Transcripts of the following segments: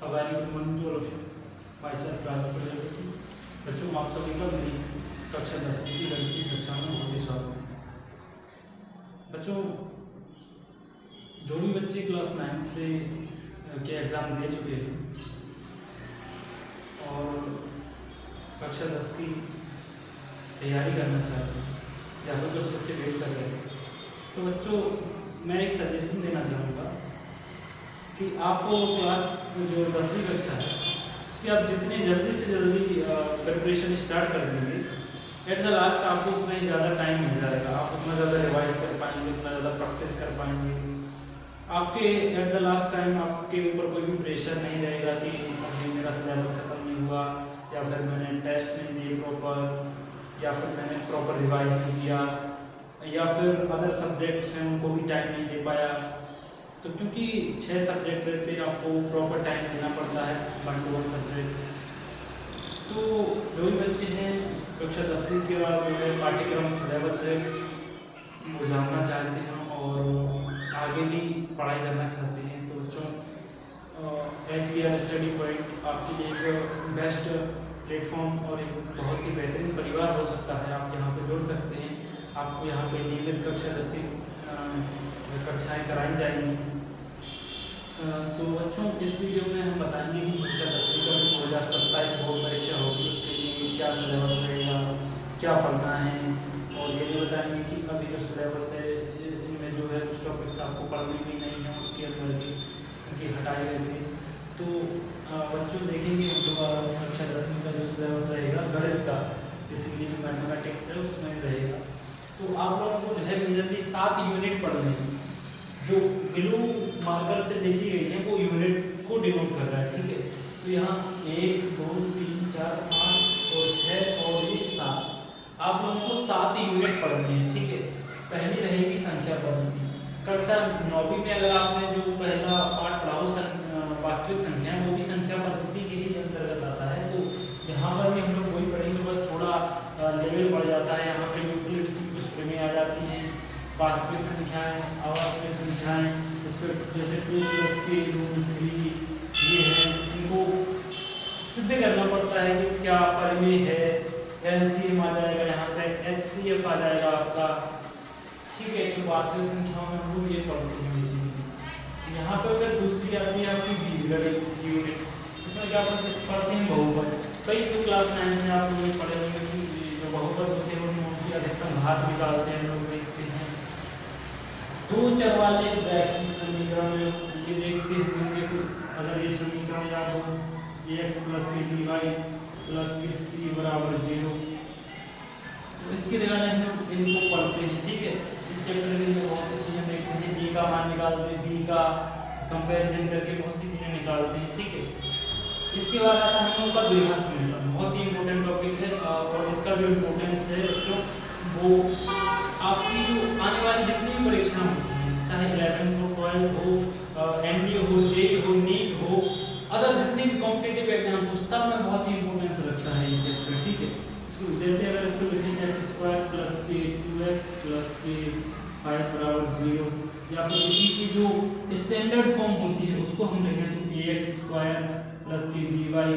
हमारी मंजूर माइसेल्फ राजा प्रजापति। बच्चों आप सभी का मेरी कक्षा 10वीं की गणित की कक्षा में बहुत ही स्वागत है। बच्चों जो भी बच्चे क्लास 9 से के एग्ज़ाम दे चुके हैं और कक्षा 10 की तैयारी करना चाहते हैं या फिर कुछ बच्चे वेट कर रहे हैं, तो बच्चों मैं एक सजेशन देना चाहूँगा कि आपको क्लास जो 10वीं कक्षा है उसकी आप जितनी जल्दी से जल्दी प्रिपरेशन स्टार्ट कर देंगे, एट द लास्ट आपको उतना ही ज़्यादा टाइम मिल जाएगा, आप उतना ज़्यादा रिवाइज कर पाएंगे, उतना ज़्यादा प्रैक्टिस कर पाएंगे। आपके एट द लास्ट टाइम आपके ऊपर कोई भी प्रेशर नहीं रहेगा कि अभी मेरा सिलेबस ख़त्म नहीं हुआ, या फिर मैंने टेस्ट नहीं दिए प्रॉपर, या फिर मैंने प्रॉपर रिवाइज नहीं किया, या फिर अदर सब्जेक्ट्स हैं उनको भी टाइम नहीं दे पाया। तो क्योंकि 6 सब्जेक्ट रहते हैं, आपको प्रॉपर टाइम देना पड़ता है 1 to 1 सब्जेक्ट। तो जो भी बच्चे हैं कक्षा 10वीं के बाद जो है पाठ्यक्रम सिलेबस है वो जानना चाहते हैं और आगे भी पढ़ाई करना चाहते हैं, तो बच्चों HBR स्टडी पॉइंट आपके लिए एक बेस्ट प्लेटफॉर्म और एक बहुत ही बेहतरीन परिवार हो सकता है। आप यहाँ पे जुड़ सकते हैं, आपको यहाँ पे नियमित कक्षा 10 की कक्षाएँ कराई जाएंगी। तो बच्चों इस वीडियो में हम बताएंगे कि कक्षा 10वीं का 2027 बोर्ड परीक्षा होगी, उसके लिए क्या सिलेबस रहेगा, क्या पढ़ना है, और ये भी बताएंगे कि अभी जो सिलेबस है इनमें जो है कुछ टॉपिक्स आपको पढ़ने भी नहीं है, उसके अंदर भी उनकी हटाए गए थे। तो बच्चों देखेंगे हम लोग कक्षा 10वीं का जो सिलेबस रहेगा गणित का, बेसिकली जो मैथमेटिक्स है उसमें रहेगा। तो आप लोगों को जो है मेजरली 7 यूनिट पढ़ने हैं, जो ब्लू मार्कर से लिखी गई है वो यूनिट को डिनोट कर रहा है, ठीक है। तो यहाँ 1 2 3 4 5 और 6 और ये 7, आप लोगों को 7 यूनिट पढ़ने हैं, ठीक है। पहली रहेगी संख्या पद्धति। कक्षा 9वीं में अगर आपने जो पहला पाठ पढ़ा हो वास्तविक संख्या, वो भी संख्या पद्धति के ही अंतर्गत आता है। तो यहाँ पर भी हम लोग वही पढ़ेंगे, बस थोड़ा लेवल बढ़ जाता है। यहाँ पे यूक्लिड की कुछ प्रमेय आ जाती हैं, वास्तविक संख्याएं, अवास्तविक संख्याएं, इस पर जैसे 2 + के रूट 3 ये है, इनको सिद्ध करना पड़ता है कि क्या प्रमेय है। LCM आ जाएगा, यहाँ पे HCF आ जाएगा आपका, ठीक है। तो वास्तविक संख्याओं में हम लोग ये पढ़ते हैं बेसिकली। यहाँ पर फिर दूसरी आती है आपकी बीजगणित यूनिट, इसमें क्या पढ़ते हैं बहुपद। कई जो क्लास 9 में आप लोग पढ़े होंगे कि जो बहुपद होते हैं उनकी अधिकतम घात निकालते हैं, लोग देखते हैं। 2 चर वाले रैखिक समीकरण ये देखते होंगे, तो अगर ये समीकरण याद हो ax + by + c = 0, तो इसके रिगार्डिंग हम लोग इनको पढ़ते हैं, ठीक है। इस चैप्टर में जो बहुत सी चीज़ें देखते हैं, a का मान निकालते हैं, b का कंपैरिजन करके बहुत सी चीज़ें निकालते हैं, ठीक है। इसके बाद आता है हम लोग का द्विघात समीकरण, बहुत ही इंपॉर्टेंट टॉपिक है। और इसका जो इम्पोर्टेंस है बच्चों वो आपकी जो आने वाली जितनी भी परीक्षा होती हैं, चाहे 11th हो, 12th हो, NDA हो, JEE हो, नीट हो, अदर जितने भी कॉम्पिटिटिव एग्जाम्स हो, सब में बहुत ही इंपॉर्टेंस रखता है ये चैप्टर, ठीक है। जैसे अगर इसको लिखेंगे x² + k 2x + k 5 = 0, या फिर इसी की जो स्टैंडर्ड फॉर्म होती है उसको हम लिखें तो ax² + k by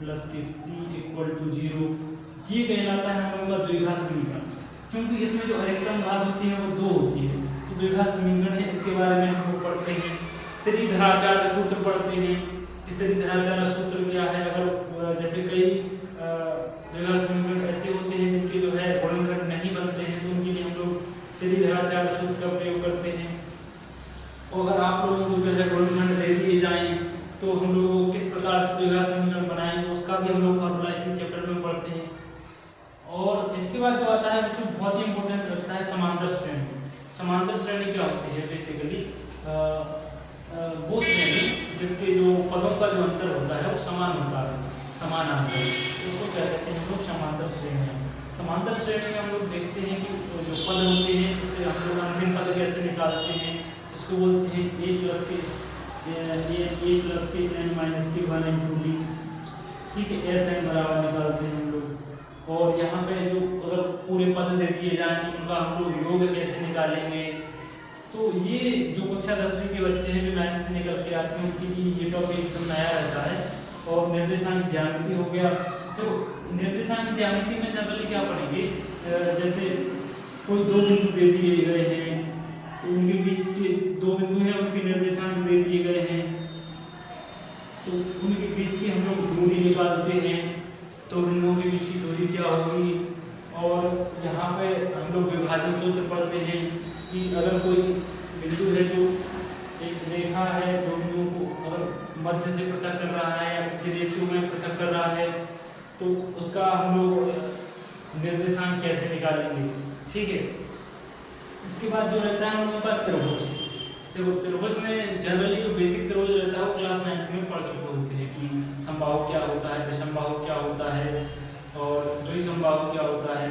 + k c = 0, ये कहलाता है हम लोग का द्विघात समीकरण, क्योंकि इसमें जो अधिकतम घात होती है वो 2 होती है। तो द्विघात समीकरण है, इसके बारे में हम लोग पढ़ते हैं। श्रीधराचार्य सूत्र पढ़ते हैं कि श्रीधराचार्य सूत्र क्या है। अगर जैसे कई द्विघात समीकरण ऐसे होते हैं जिनके जो है गुणनखंड नहीं बनते हैं, तो उनके लिए हम लोग श्रीधराचार्य सूत्र का प्रयोग करते हैं। और अगर आप लोगों को जो है गुणनखंड दे दिए जाएं तो हम लोग किस प्रकार से द्विघात समीकरण बनाएंगे उसका भी हम लोग फॉर्मूला इसी चैप्टर में पढ़ते हैं। और इसके बाद जो आता है बच्चों बहुत ही इंपॉर्टेंस रखता है समांतर श्रेणी। समांतर श्रेणी क्या होती है? बेसिकली वो श्रेणी जिसके जो पदों का जो अंतर होता है वो समान होता है, समानांतर, उसको क्या कहते हैं हम लोग? समांतर श्रेणी। समांतर श्रेणी में हम लोग देखते हैं कि जो पद होते हैं उससे हम लोग अंतिम पद कैसे निकालते हैं, जिसको बोलते हैं a + k n - k 1 × d, ठीक है। SN बराबर निकालते हैं हम लोग। और यहाँ पे जो अगर पूरे पद दे दिए जाएं तो उनका हम लोग योग कैसे निकालेंगे, तो ये जो कक्षा 10वीं के बच्चे हैं जो 9th से निकल के आते हैं उनके लिए ये टॉपिक एकदम नया रहता है। और निर्देशांक ज्यामिति हो गया। तो निर्देशांक ज्यामिति में जनरली क्या पढ़ेंगे, जैसे कोई दो बिंदु दे दिए गए हैं, तो उनके बीच के दो बिंदु हैं, उनके निर्देशांक दे दिए गए हैं, तो उनके बीच की हम लोग दूरी निकालते हैं, तो बिंदुओं की बीच की दूरी क्या होगी। और यहाँ पे हम लोग विभाजन सूत्र पढ़ते हैं कि अगर कोई बिंदु है जो एक रेखा है, दो बिंदुओं को अगर मध्य से पृथक कर रहा है या किसी रेखियों में पृथक कर रहा है, तो उसका हम लोग निर्देशांक कैसे निकालेंगे। ठीक है। इसके बाद जो रहता है हम लोगों का त्रिभुज। देखो त्रिभुज में जनरली जो बेसिक त्रिभुज रहता है वो क्लास 9th में पढ़ चुके होते हैं कि समबाहु क्या होता है, विषमबाहु क्या होता है, और द्विसमबाहु क्या होता है,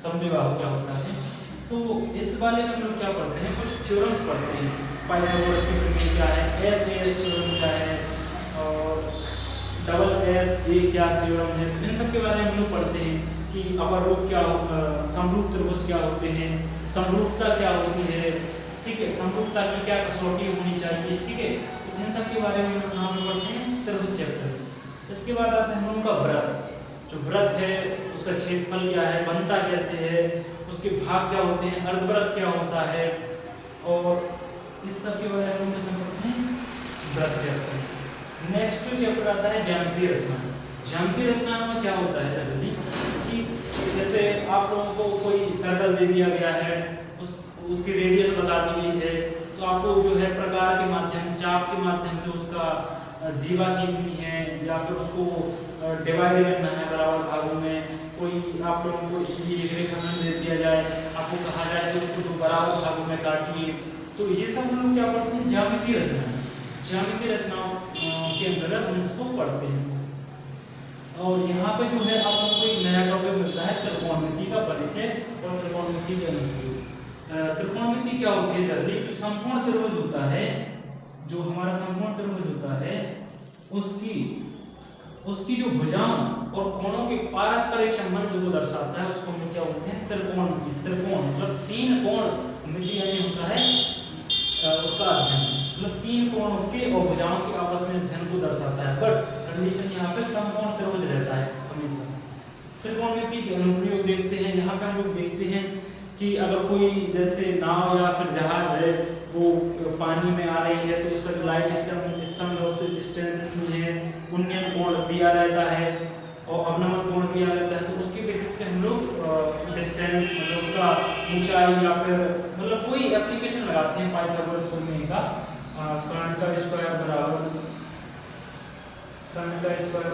समद्विबाहु क्या होता है। तो इस वाले में हम लोग क्या पढ़ते हैं, कुछ थ्योरम्स पढ़ते हैं। पाइथागोरस की प्रमेय क्या है, एस थ्योरम क्या है, और डबल एस ए क्या थ्योरम है, इन सब के बारे में हम लोग पढ़ते हैं कि अपर रूप क्या होता है, समरूप त्रिभुज क्या होते हैं, समरूपता क्या होती है। ठीक है। समरूपता की क्या कसौटी होनी चाहिए। ठीक है। तो इन सब के बारे में हम यहाँ पे पढ़ते हैं त्रिभुज चैप्टर। इसके बाद आता है हम लोगों का वृत्त। जो वृत्त है उसका क्षेत्रफल क्या है, बनता कैसे है, उसके भाग क्या होते हैं, अर्धवृत्त क्या होता है, और इस सब के बारे में हम समझते हैं वृत्त चैप्टर। नेक्स्ट जो चैप्टर आता है ज्यामितीय रचना। ज्यामितीय रचना में क्या होता है जनरली कि जैसे आप लोगों को कोई सर्कल दे दिया गया है, उसकी रेडियस बता दी गई है, तो आपको जो है प्रकार के माध्यम, चाप के माध्यम से उसका जीवा खींचनी है या फिर उसको डिवाइड करना है बराबर भागों में। कोई आप लोगों को एक रेखाखंड दे दिया जाए, आपको कहा जाए कि उसको तो बराबर भागों में काटिए, तो ये सब हम लोग क्या पढ़ते हैं, ज्यामितीय रचना। ज्यामितीय रचनाओं के अंतर्गत हम इसको पढ़ते हैं। और यहाँ पे जो है आप लोगों को एक नया टॉपिक मिलता है त्रिकोणमिति का परिचय और त्रिकोणमिति के अनुप्रयोग। त्रिकोणमिति क्या होती है जनरली, जो संपूर्ण त्रिभुज होता है, जो हमारा संपूर्ण त्रिभुज होता है, उसकी जो भुजाओं और कोणों के पारस्परिक संबंध को दर्शाता है, उसको हम क्या बोलते हैं, त्रिकोणमिति। त्रिकोण मतलब तीन कोण मिति यानी होता है उसका अध्ययन, मतलब तीन कोणों के और भुजाओं के आपस में अध्ययन को दर्शाता है। बट कंडीशन यहाँ पे संपूर्ण त्रिभुज रहता है हमेशा। त्रिकोणमिति के अनुप्रयोग देखते हैं। यहाँ पे हम लोग देखते हैं कि अगर कोई जैसे नाव या फिर जहाज है, वो पानी में आ रही है, तो उसका जो लाइट स्तंभ है उससे डिस्टेंस इतनी है, उन्नयन कोण दिया रहता है और अवनमन कोण दिया रहता है, तो उसके बेसिस पे हम लोग डिस्टेंस मतलब उसका ऊंचाई या फिर मतलब कोई एप्लीकेशन लगाते हैं पाइथागोरस प्रमेय का। कर्ण का स्क्वायर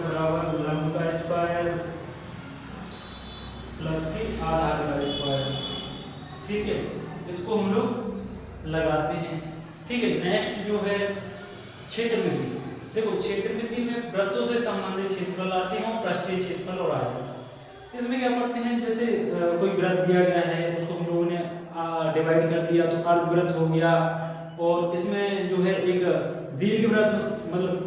बराबर लंब का स्क्वायर प्लस के आधार का स्क्वायर। ठीक है। इसको हम लोग लगाते हैं। ठीक है। नेक्स्ट जो है क्षेत्रमिति। देखो क्षेत्रमिति में वृत्तों से संबंधित क्षेत्रफल आते हैं और पृष्ठीय क्षेत्रफल और आयतन। इसमें क्या पढ़ते हैं, जैसे कोई वृत्त दिया गया है, उसको हम लोगों ने डिवाइड कर दिया तो अर्धवृत्त हो गया। और इसमें जो है एक दीर्घवृत्त मतलब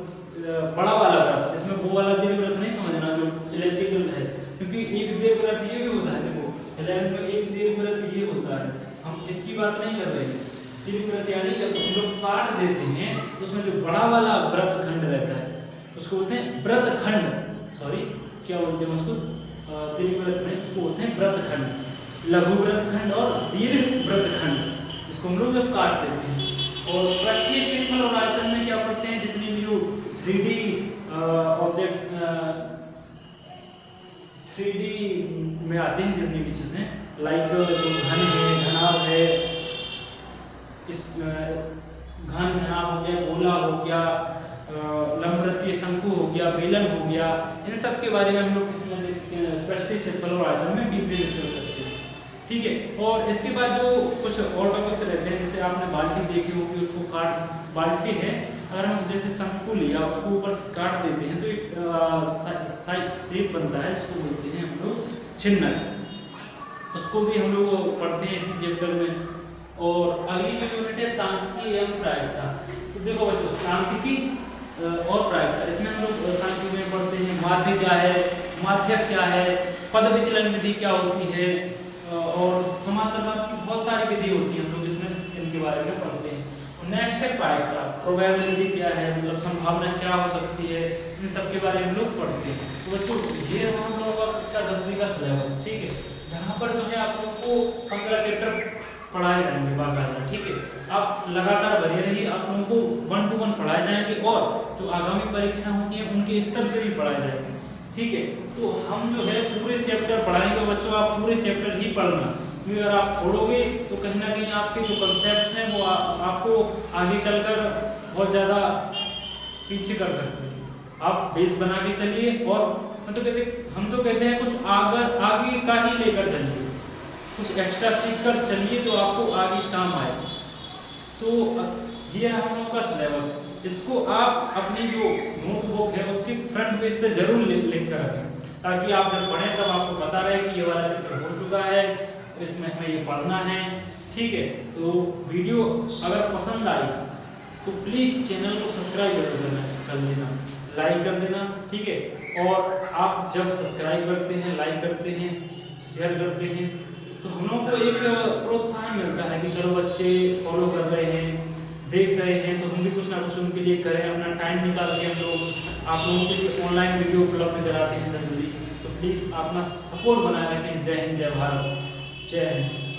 बड़ा वाला वृत्त, इसमें वो वाला दीर्घवृत्त नहीं समझना जो इलेक्ट्रिकल है, क्योंकि एक दीर्घवृत्त ये भी होता है। देखो 11th में एक दीर्घवृत्त ये होता है, हम इसकी बात नहीं कर रहे हैं। दीर्घवृत्त यानी जब हम लोग काट देते हैं उसमें जो बड़ा वाला वृत्त खंड रहता है उसको बोलते हैं वृत्त खंड। सॉरी, क्या बोलते हैं उसको, दीर्घवृत्त नहीं, उसको बोलते हैं वृत्त खंड। लघु वृत्त खंड और दीर्घ वृत्त खंड, इसको हम लोग जब काट देते हैं। और पृष्ठीय क्षेत्रफल और आयतन में क्या पढ़ते हैं, जितनी भी जो 3D ऑब्जेक्ट 3D में आते हैं जितनी भी चीजें, लाइक जो घन है, घनाभ है, इस घन घनाभ हो गया, गोला हो गया, लंबवृत्तीय शंकु हो गया, बेलन हो गया, इन सब के बारे में हम लोग पृष्ठीय क्षेत्रफल और आयतन में डीपली डिस्कस करते हैं। ठीक है। और इसके बाद जो कुछ और टॉपिक्स रहते हैं, जैसे आपने बाल्टी देखी होगी, उसको काट, बाल्टी है, अगर हम जैसे शंकु लिया उसको ऊपर से काट देते हैं तो एक शेप बनता है, जिसको बोलते हैं हम लोग छिन्नक। उसको भी हम लोग पढ़ते हैं इसी चैप्टर में। और अगली जो यूनिट है सांख्यिकी एवं प्रायिकता। तो देखो बच्चों, सांख्यिकी और प्रायिकता, इसमें हम लोग सांख्यिकी में पढ़ते हैं माध्य क्या है, माध्यक क्या है, पद विचलन विधि क्या होती है, और समांतरवाद की बहुत सारी विधि होती है, हम लोग इसमें इनके बारे में पढ़ते हैं। नेक्स्ट है प्रोबेबिलिटी क्या है, मतलब संभावना क्या हो सकती है, इन सब के बारे में हम लोग पढ़ते हैं। तो बच्चों ये हम लोगों का कक्षा 10वीं का सिलेबस, ठीक है, जहाँ पर जो है आप लोग को 15 चैप्टर पढ़ाए जाएंगे बाकायदा, ठीक है। आप लगातार बने रहिए, आप लोगों को 1 to 1 पढ़ाए जाएंगे और जो आगामी परीक्षाएं होती हैं उनके स्तर से भी पढ़ाए जाएंगे, ठीक है। तो हम जो है पूरे चैप्टर पढ़ाएंगे बच्चों, आप पूरे चैप्टर ही पढ़ना, क्योंकि अगर आप छोड़ोगे तो कहीं ना कहीं आपके जो कंसेप्ट हैं वो आपको आगे चलकर बहुत ज़्यादा पीछे कर सकते हैं। आप बेस बना के चलिए और हम तो कहते हैं कुछ आगे का ही लेकर चलिए, कुछ एक्स्ट्रा सीख कर चलिए तो आपको आगे काम आए। तो ये है हम लोगों का सिलेबस, इसको आप अपनी जो नोटबुक है उसके फ्रंट पेज पे जरूर लिख कर रखें, ताकि आप जब पढ़ें तब आपको पता रहे कि ये वाला चैप्टर हो चुका है, इसमें हमें ये पढ़ना है, ठीक है। तो वीडियो अगर पसंद आई तो प्लीज़ चैनल को सब्सक्राइब कर लेना, लाइक कर देना, ठीक है। और आप जब सब्सक्राइब करते हैं, लाइक करते हैं, शेयर करते हैं तो हम लोगों को एक प्रोत्साहन मिलता है कि चलो बच्चे फॉलो कर रहे हैं, देख रहे हैं, तो हम भी कुछ ना कुछ उनके लिए करें। अपना टाइम निकाल के हम लोग आप लोगों के लिए ऑनलाइन वीडियो उपलब्ध कराते हैं जल्दी। तो प्लीज़ अपना सपोर्ट बनाए रखें। जय हिंद, जय भारत, जय हिंद।